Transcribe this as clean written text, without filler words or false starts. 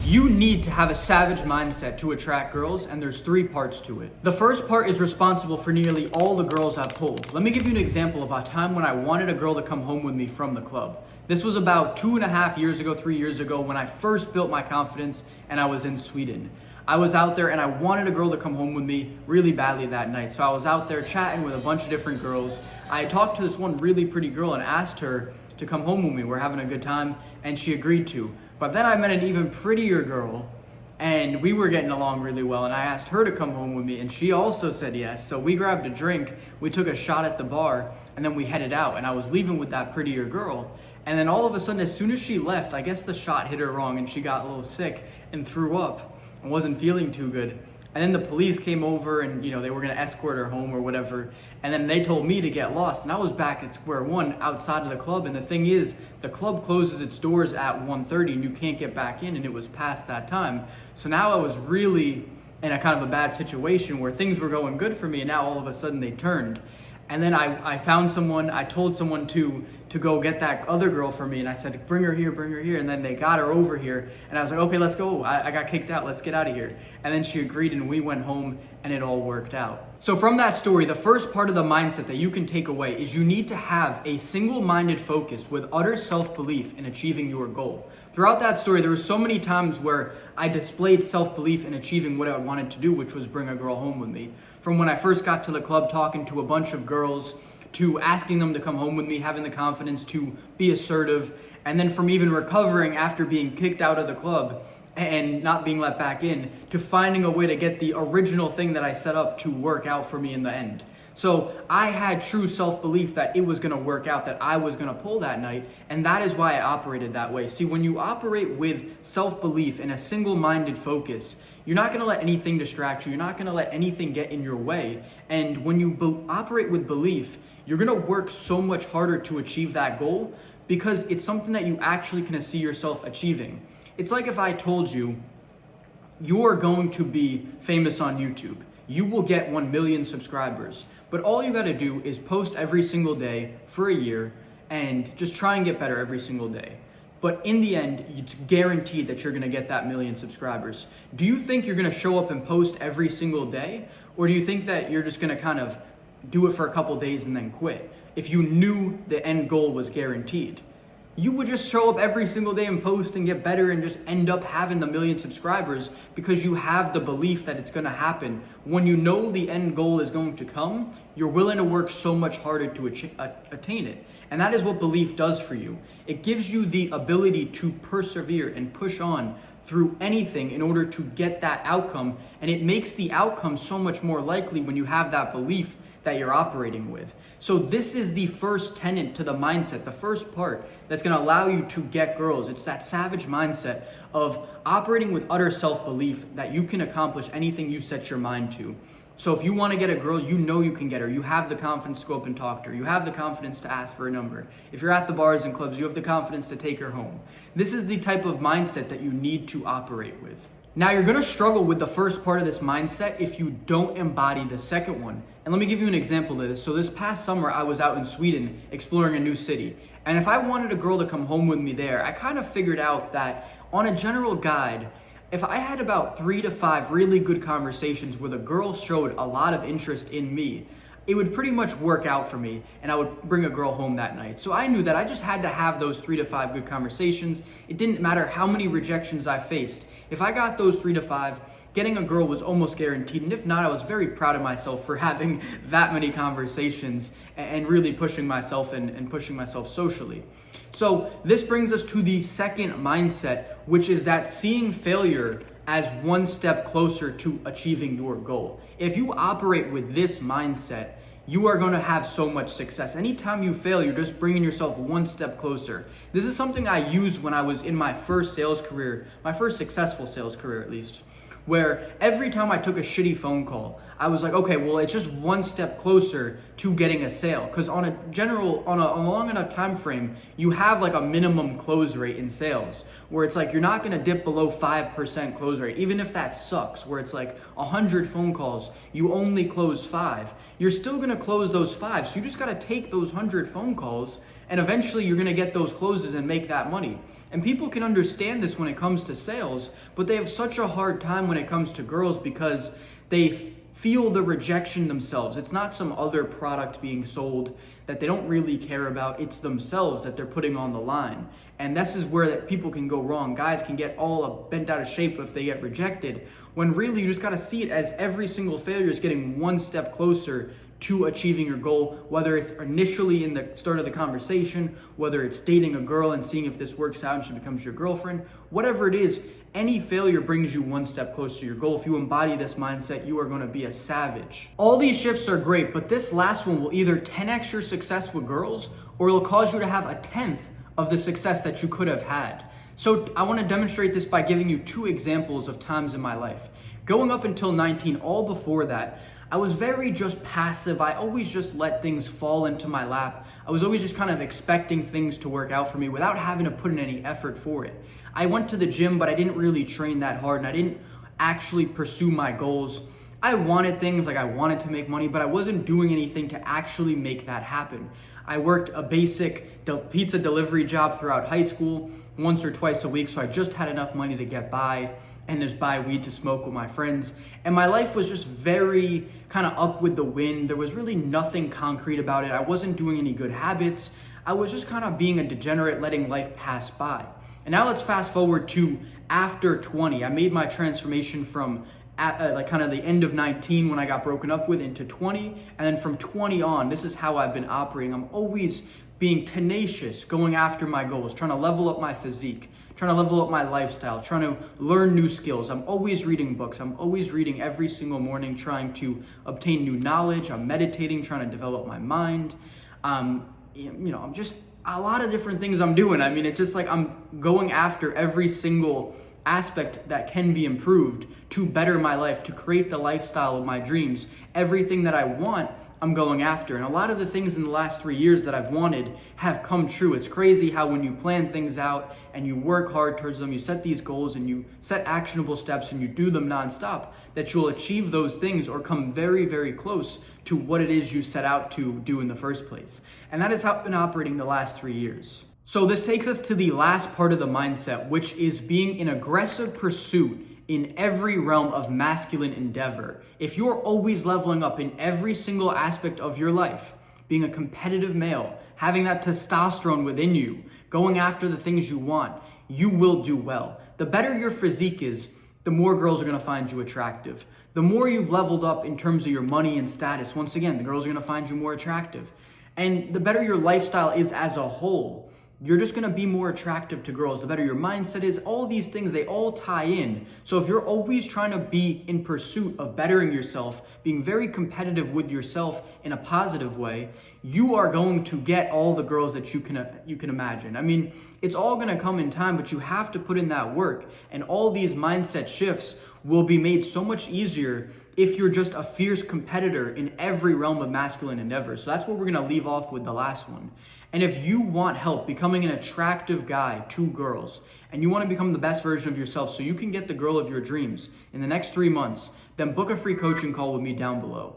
You need to have a savage mindset to attract girls, and there's 3 parts to it. The first part is responsible for nearly all the girls I've pulled. Let me give you an example of a time when I wanted a girl to come home with me from the club. This was about 2.5 years ago, 3 years ago, when I first built my confidence and I was in Sweden. I was out there and I wanted a girl to come home with me really badly that night. So I was out there chatting with a bunch of different girls. I talked to this one really pretty girl and asked her to come home with me. We're having a good time, and she agreed to. But then I met an even prettier girl, and we were getting along really well, and I asked her to come home with me, and she also said yes. So we grabbed a drink, we took a shot at the bar, and then we headed out, and I was leaving with that prettier girl. And then all of a sudden, as soon as she left, I guess the shot hit her wrong, and she got a little sick and threw up and wasn't feeling too good. And then the police came over and, they were gonna escort her home or whatever. And then they told me to get lost. And I was back at square one outside of the club. And the thing is, the club closes its doors at 1:30 and you can't get back in, and it was past that time. So now I was really in a kind of a bad situation where things were going good for me, and now all of a sudden they turned. And then I found someone, I told someone to go get that other girl for me, and I said, bring her here, and then they got her over here, and I was like, okay, let's go, I got kicked out, let's get out of here. And then she agreed, and we went home, and it all worked out. So from that story, the first part of the mindset that you can take away is you need to have a single-minded focus with utter self-belief in achieving your goal. Throughout that story, there were so many times where I displayed self-belief in achieving what I wanted to do, which was bring a girl home with me. From when I first got to the club, talking to a bunch of girls, to asking them to come home with me, having the confidence to be assertive, and then from even recovering after being kicked out of the club and not being let back in, to finding a way to get the original thing that I set up to work out for me in the end. So I had true self-belief that it was gonna work out, that I was gonna pull that night, and that is why I operated that way. See, when you operate with self-belief and a single-minded focus, you're not gonna let anything distract you, you're not gonna let anything get in your way, and when you operate with belief, you're gonna work so much harder to achieve that goal because it's something that you actually can see yourself achieving. It's like if I told you, you are going to be famous on YouTube. You will get 1 million subscribers, but all you gotta do is post every single day for a year and just try and get better every single day. But in the end, it's guaranteed that you're gonna get that 1 million subscribers. Do you think you're gonna show up and post every single day? Or do you think that you're just gonna kind of do it for a couple days and then quit? If you knew the end goal was guaranteed, you would just show up every single day and post and get better and just end up having the 1 million subscribers because you have the belief that it's gonna happen. When you know the end goal is going to come, you're willing to work so much harder to attain it. And that is what belief does for you. It gives you the ability to persevere and push on through anything in order to get that outcome. And it makes the outcome so much more likely when you have that belief that you're operating with. So this is the first tenet to the mindset, the first part that's gonna allow you to get girls. It's that savage mindset of operating with utter self-belief that you can accomplish anything you set your mind to. So if you wanna get a girl, you know you can get her. You have the confidence to go up and talk to her. You have the confidence to ask for a number. If you're at the bars and clubs, you have the confidence to take her home. This is the type of mindset that you need to operate with. Now, you're gonna struggle with the first part of this mindset if you don't embody the second one. And let me give you an example of this. So this past summer, I was out in Sweden exploring a new city. And if I wanted a girl to come home with me there, I kind of figured out that on a general guide, if I had about 3 to 5 really good conversations where the girl showed a lot of interest in me, it would pretty much work out for me and I would bring a girl home that night. So I knew that I just had to have those 3 to 5 good conversations. It didn't matter how many rejections I faced. If I got those 3 to 5, getting a girl was almost guaranteed. And if not, I was very proud of myself for having that many conversations and really pushing myself and pushing myself socially. So this brings us to the second mindset, which is that seeing failure as one step closer to achieving your goal. If you operate with this mindset, you are going to have so much success. Anytime you fail, you're just bringing yourself one step closer. This is something I used when I was in my first sales career, my first successful sales career at least, where every time I took a shitty phone call, I was like, okay, well, it's just one step closer to getting a sale. Because on a long enough time frame, you have like a minimum close rate in sales, where it's like you're not gonna dip below 5% close rate, even if that sucks, where it's like 100 phone calls, you only close 5. You're still gonna close those 5, so you just gotta take those 100 phone calls and eventually you're gonna get those closes and make that money. And people can understand this when it comes to sales, but they have such a hard time when it comes to girls because they feel the rejection themselves. It's not some other product being sold that they don't really care about. It's themselves that they're putting on the line. And this is where that people can go wrong. Guys can get all bent out of shape if they get rejected, when really you just gotta see it as every single failure is getting one step closer to achieving your goal, whether it's initially in the start of the conversation, whether it's dating a girl and seeing if this works out and she becomes your girlfriend, whatever it is, any failure brings you one step closer to your goal. If you embody this mindset, you are going to be a savage. All these shifts are great, but this last one will either 10x your success with girls, or it'll cause you to have a 10th of the success that you could have had. So I want to demonstrate this by giving you 2 examples of times in my life. Going up until 19, all before that, I was very just passive. I always just let things fall into my lap. I was always just kind of expecting things to work out for me without having to put in any effort for it. I went to the gym, but I didn't really train that hard, and I didn't actually pursue my goals. I wanted things, like I wanted to make money, but I wasn't doing anything to actually make that happen. I worked a basic pizza delivery job throughout high school, once or twice a week, so I just had enough money to get by and just buy weed to smoke with my friends. And my life was just very kind of up with the wind. There was really nothing concrete about it. I wasn't doing any good habits. I was just kind of being a degenerate, letting life pass by. And now let's fast forward to after 20. I made my transformation from like kind of the end of 19 when I got broken up with into 20. And then from 20 on, this is how I've been operating. I'm always being tenacious, going after my goals, trying to level up my physique, trying to level up my lifestyle, trying to learn new skills. I'm always reading books. I'm always reading every single morning, trying to obtain new knowledge. I'm meditating, trying to develop my mind. I'm just a lot of different things I'm doing. I mean, it's just like I'm going after every single aspect that can be improved to better my life, to create the lifestyle of my dreams. Everything that I want, I'm going after. And a lot of the things in the last 3 years that I've wanted have come true. It's crazy how when you plan things out and you work hard towards them, you set these goals and you set actionable steps and you do them nonstop, that you'll achieve those things or come very, very close to what it is you set out to do in the first place. And that is how I've been operating the last 3 years. So this takes us to the last part of the mindset, which is being in aggressive pursuit in every realm of masculine endeavor. If you're always leveling up in every single aspect of your life, being a competitive male, having that testosterone within you, going after the things you want, you will do well. The better your physique is, the more girls are gonna find you attractive. The more you've leveled up in terms of your money and status, once again, the girls are gonna find you more attractive. And the better your lifestyle is as a whole, you're just gonna be more attractive to girls. The better your mindset is, all these things, they all tie in. So if you're always trying to be in pursuit of bettering yourself, being very competitive with yourself in a positive way, you are going to get all the girls that you can imagine. I mean, it's all gonna come in time, but you have to put in that work. And all these mindset shifts will be made so much easier if you're just a fierce competitor in every realm of masculine endeavor. So that's what we're gonna leave off with the last one. And if you want help becoming an attractive guy to girls, and you want to become the best version of yourself so you can get the girl of your dreams in the next 3 months, then book a free coaching call with me down below.